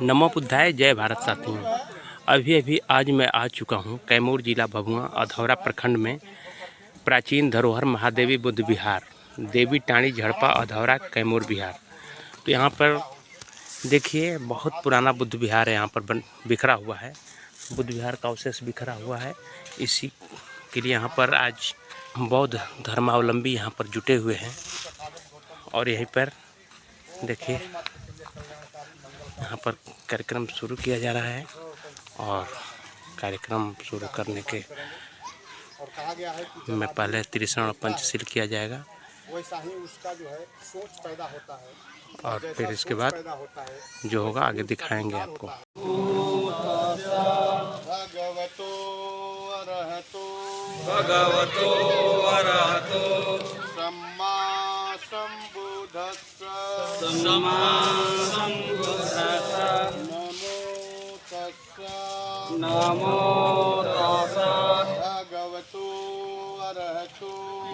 नमो बुद्धाय, जय भारत साथियों। अभी आज मैं आ चुका हूँ कैमूर जिला भभुआ अधौरा प्रखंड में प्राचीन धरोहर महादेवी बुद्ध विहार, देवी टाणी झड़पा अधौरा कैमूर बिहार। तो यहाँ पर देखिए बहुत पुराना बुद्ध विहार है, यहाँ पर बिखरा हुआ है, बुद्ध विहार का अवशेष बिखरा हुआ है। इसी के लिए यहाँ पर आज बौद्ध धर्मावलंबी यहाँ पर जुटे हुए हैं और यहीं पर देखिए यहाँ पर कार्यक्रम शुरू किया जा रहा है और कार्यक्रम शुरू करने के में पहले त्रिशरण और पंचशील किया जाएगा वैसा ही उसका जो है सोच पैदा होता है और फिर इसके बाद जो होगा आगे दिखाएंगे आपको। भगवतो अरहतो सम्मा सम्बुद्धस्स नमो तस्स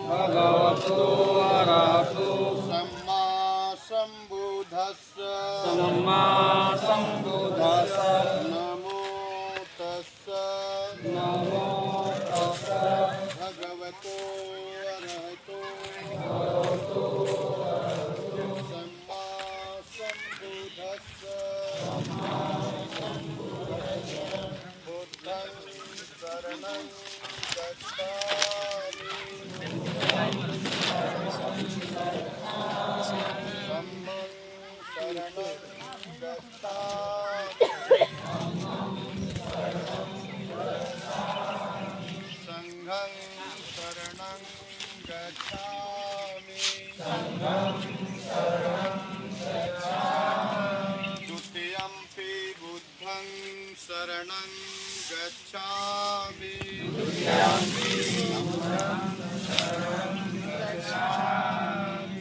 भगवतो अरहतो सम्मा सम्बुद्धस्स नमो तस्स भगवतो अरहतो सम्मा सम्बुद्धस्स बुद्धं शरणं गच्छामि धम्मं शरणं गच्छामि संघं शरणं गच्छामि द्वितीयंपि बुद्धं शरणं गच्छामि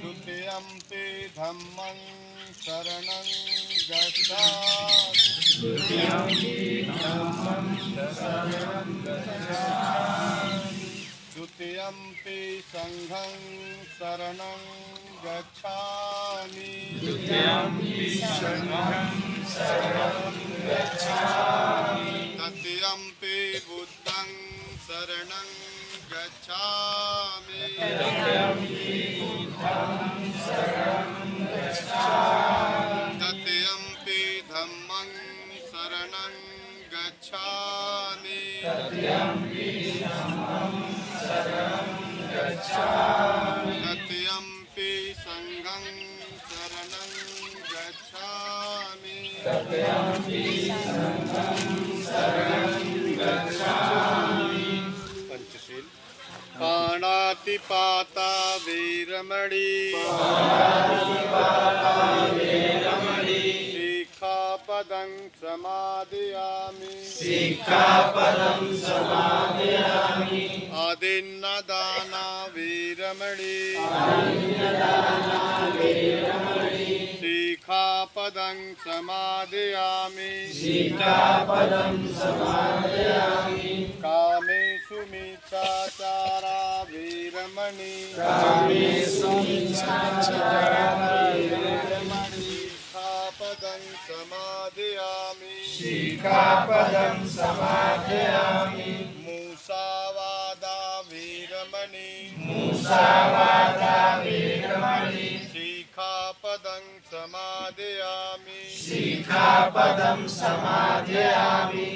द्वितीयंपि धम्मं शरणं गच्छामि द्वितीयंपि संघं शरणं गच्छामि तृतीयंपि बुद्धं शरणं गच्छामि तृतीयंपि धम्मं शरणं गच्छामि तृतीयंपि संघं शरणं गच्छामि पंचशील पाणातिपाता वीरमणि सिक्खापदं समादयामि आदिन्नदाना वीरमणि सिक्खापदं समादयामि कामेषु मिच्छाचारा वीरमणि सिक्खापदं समादयामि मुसावादा वीरमणि सिक्खापदं समादयामि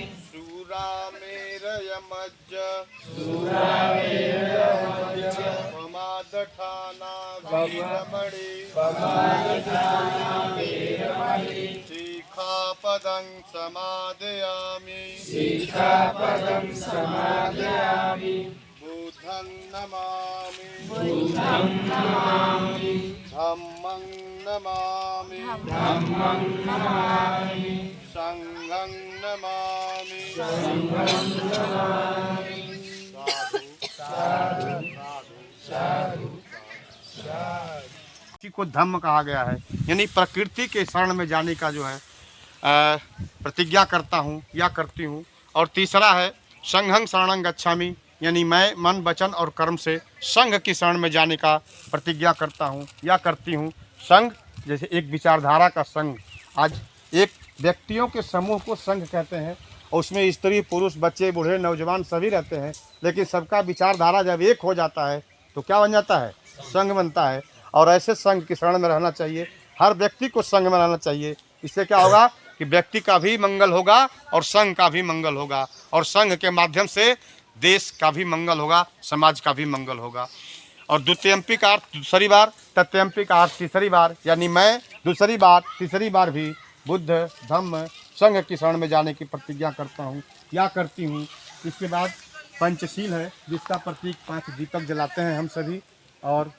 सुरामेरयमज्ज ममादठाना वीरमणि सिक्खापदं समादयामि बुद्धं नमामि धम्मं नमामि संघं नमामि इसी को धम्म कहा गया है, यानी प्रकृति के शरण में जाने का जो है प्रतिज्ञा करता हूँ या करती हूँ। और तीसरा है संघं शरणं गच्छामि, यानी मैं मन वचन और कर्म से संघ की शरण में जाने का प्रतिज्ञा करता हूँ या करती हूँ। संघ जैसे एक विचारधारा का संघ, आज एक व्यक्तियों के समूह को संघ कहते हैं, और उसमें स्त्री पुरुष बच्चे बूढ़े नौजवान सभी रहते हैं, लेकिन सबका विचारधारा जब एक हो जाता है तो क्या बन जाता है? संघ बनता है। और ऐसे संघ की शरण में रहना चाहिए, हर व्यक्ति को संघ में रहना चाहिए। इससे क्या होगा कि व्यक्ति का भी मंगल होगा और संघ का भी मंगल होगा, और संघ के माध्यम से देश का भी मंगल होगा, समाज का भी मंगल होगा। और द्वितीयम्पी का अर्थ दूसरी बार, तृतीयम्पी का अर्थ तीसरी बार, यानी मैं दूसरी बार तीसरी बार भी बुद्ध धम्म संघ की शरण में जाने की प्रतिज्ञा करता हूँ या करती हूँ। इसके बाद पंचशील है, जिसका प्रतीक 5 दीपक जलाते हैं हम सभी, और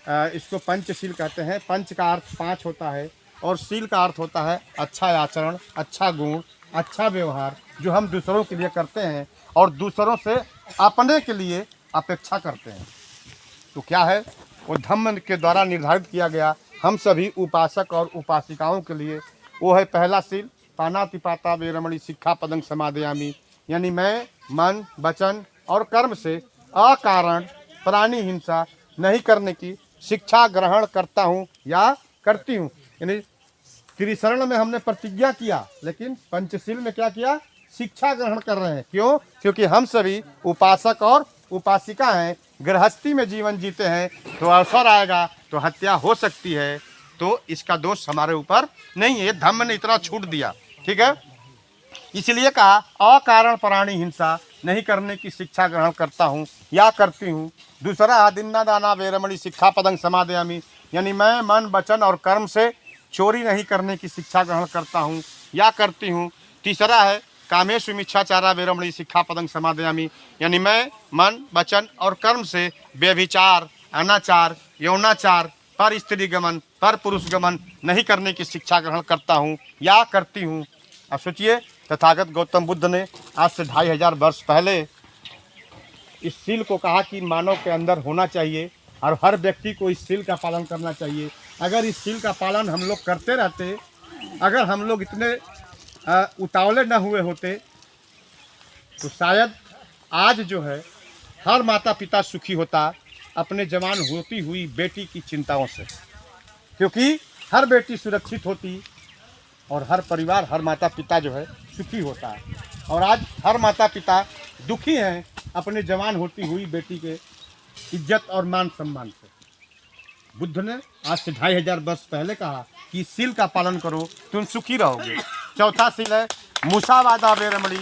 इसको पंचशील कहते हैं। पंच का अर्थ 5 होता है, और शील का अर्थ होता है अच्छा आचरण, अच्छा गुण, अच्छा व्यवहार, जो हम दूसरों के लिए करते हैं और दूसरों से अपने के लिए अपेक्षा करते हैं। तो क्या है वो धम्म के द्वारा निर्धारित किया गया हम सभी उपासक और उपासिकाओं के लिए। वो है पहला शील, पानातिपाता वेरमणि सिक्खापदं समादयामि, यानी मैं मन वचन और कर्म से अकारण प्राणी हिंसा नहीं करने की शिक्षा ग्रहण करता हूँ या करती हूँ। यानी त्रिशरण में हमने प्रतिज्ञा किया, लेकिन पंचशील में क्या किया? शिक्षा ग्रहण कर रहे हैं। क्यों? क्योंकि हम सभी उपासक और उपासिका हैं, गृहस्थी में जीवन जीते हैं, तो अवसर आएगा तो हत्या हो सकती है, तो इसका दोष हमारे ऊपर नहीं है। धम्म ने इतना छूट दिया, ठीक है। इसलिए कहा अकारण प्राणी हिंसा नहीं करने की शिक्षा ग्रहण करता हूँ या करती हूँ। दूसरा दिन्ना दाना वेरमणि सिक्खापदं समादयामि, यानी मैं मन वचन और कर्म से चोरी नहीं करने की शिक्षा ग्रहण करता हूँ या करती हूँ। तीसरा है कामेषु मिच्छाचारा वेरमणि सिक्खापदं समादयामि, यानी मैं मन वचन और कर्म से व्यभिचार, अनाचार, यौनाचार, पर स्त्री गमन, पर पुरुष गमन नहीं करने की शिक्षा ग्रहण करता हूँ या करती हूँ। अब सोचिए, तथागत गौतम बुद्ध ने आज से 2500 वर्ष पहले इस शील को कहा कि मानव के अंदर होना चाहिए, और हर व्यक्ति को इस शील का पालन करना चाहिए। अगर इस शील का पालन हम लोग करते रहते, अगर हम लोग इतने उतावले न हुए होते, तो शायद आज जो है हर माता पिता सुखी होता अपने जवान होती हुई बेटी की चिंताओं से, क्योंकि हर बेटी सुरक्षित होती और हर परिवार, हर माता पिता जो है सुखी होता है। और आज हर माता पिता दुखी हैं अपने जवान होती हुई बेटी के इज्जत और मान सम्मान से। बुद्ध ने आज से 2500 वर्ष पहले कहा कि शील का पालन करो, तुम सुखी रहोगे। चौथा शील है मुसावादा वेरमणि,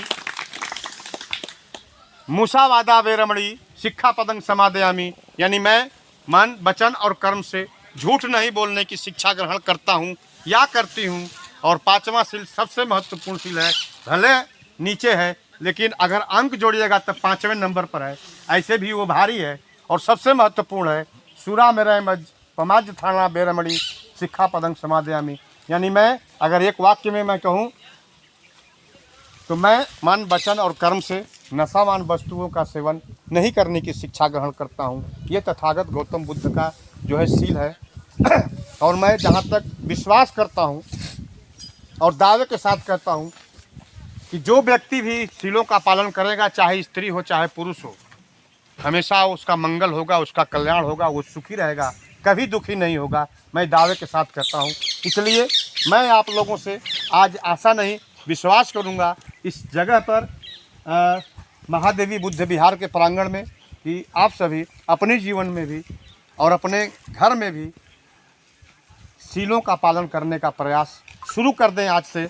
मुसावादा वेरमणि सिक्खापदं समादयामि, यानी मैं मन वचन और कर्म से झूठ नहीं बोलने की शिक्षा ग्रहण करता हूँ या करती हूँ। और पांचवा शील सबसे महत्वपूर्ण शील है, भले नीचे है लेकिन अगर अंक जोड़िएगा तब 5वें नंबर पर है, ऐसे भी वो भारी है और सबसे महत्वपूर्ण है, सुरा मेरा मज पमाज थाना बेरमणि सिक्खापदं समादयामि, यानी मैं अगर एक वाक्य में मैं कहूँ तो मैं मन वचन और कर्म से नशावान वस्तुओं का सेवन नहीं करने की शिक्षा ग्रहण करता हूँ। ये तथागत गौतम बुद्ध का जो है शील है। और मैं जहाँ तक विश्वास करता हूँ और दावे के साथ कहता हूँ कि जो व्यक्ति भी शीलों का पालन करेगा, चाहे स्त्री हो चाहे पुरुष हो, हमेशा उसका मंगल होगा, उसका कल्याण होगा, वो सुखी रहेगा, कभी दुखी नहीं होगा। मैं दावे के साथ कहता हूँ। इसलिए मैं आप लोगों से आज आशा नहीं विश्वास करूँगा इस जगह पर महादेवी बुद्ध विहार के प्रांगण में कि आप सभी अपने जीवन में भी और अपने घर में भी शीलों का पालन करने का प्रयास शुरू कर दें आज से।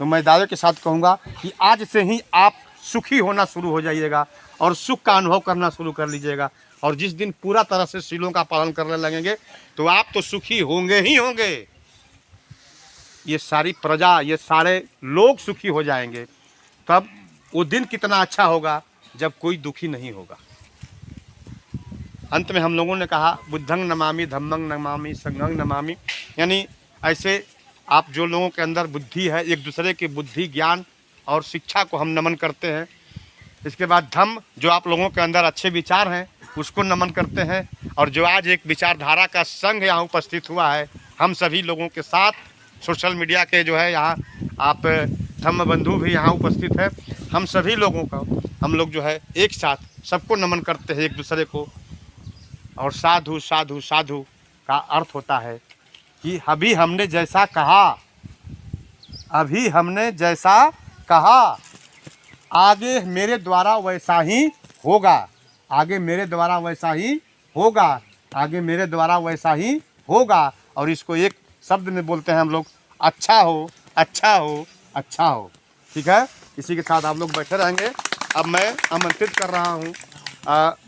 तो मैं दावे के साथ कहूँगा कि आज से ही आप सुखी होना शुरू हो जाइएगा और सुख का अनुभव करना शुरू कर लीजिएगा। और जिस दिन पूरा तरह से शीलों का पालन करने लगेंगे तो आप तो सुखी होंगे ही होंगे, ये सारी प्रजा, ये सारे लोग सुखी हो जाएंगे। तब वो दिन कितना अच्छा होगा जब कोई दुखी नहीं होगा। अंत में हम लोगों ने कहा बुद्धं नमामि, धम्मं नमामि, संघं नमामि, यानी ऐसे आप जो लोगों के अंदर बुद्धि है, एक दूसरे की बुद्धि, ज्ञान और शिक्षा को हम नमन करते हैं। इसके बाद धम्म, जो आप लोगों के अंदर अच्छे विचार हैं उसको नमन करते हैं। और जो आज एक विचारधारा का संघ यहाँ उपस्थित हुआ है, हम सभी लोगों के साथ, सोशल मीडिया के जो है यहाँ आप धम्म बंधु भी यहाँ उपस्थित है, हम सभी लोगों का हम लोग जो है एक साथ सबको नमन करते हैं एक दूसरे को। और साधु साधु साधु का अर्थ होता है कि अभी हमने जैसा कहा अभी हमने जैसा कहा, आगे मेरे द्वारा वैसा ही होगा, आगे मेरे द्वारा वैसा ही होगा, आगे मेरे द्वारा वैसा ही होगा। और इसको एक शब्द में बोलते हैं हम लोग, अच्छा हो, अच्छा हो, अच्छा हो। ठीक है, इसी के साथ आप लोग बैठे रहेंगे। अब मैं आमंत्रित कर रहा हूँ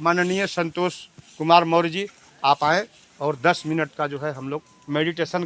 माननीय संतोष कुमार मौर्य जी, आप आए और 10 मिनट का जो है हम लोग मेडिटेशन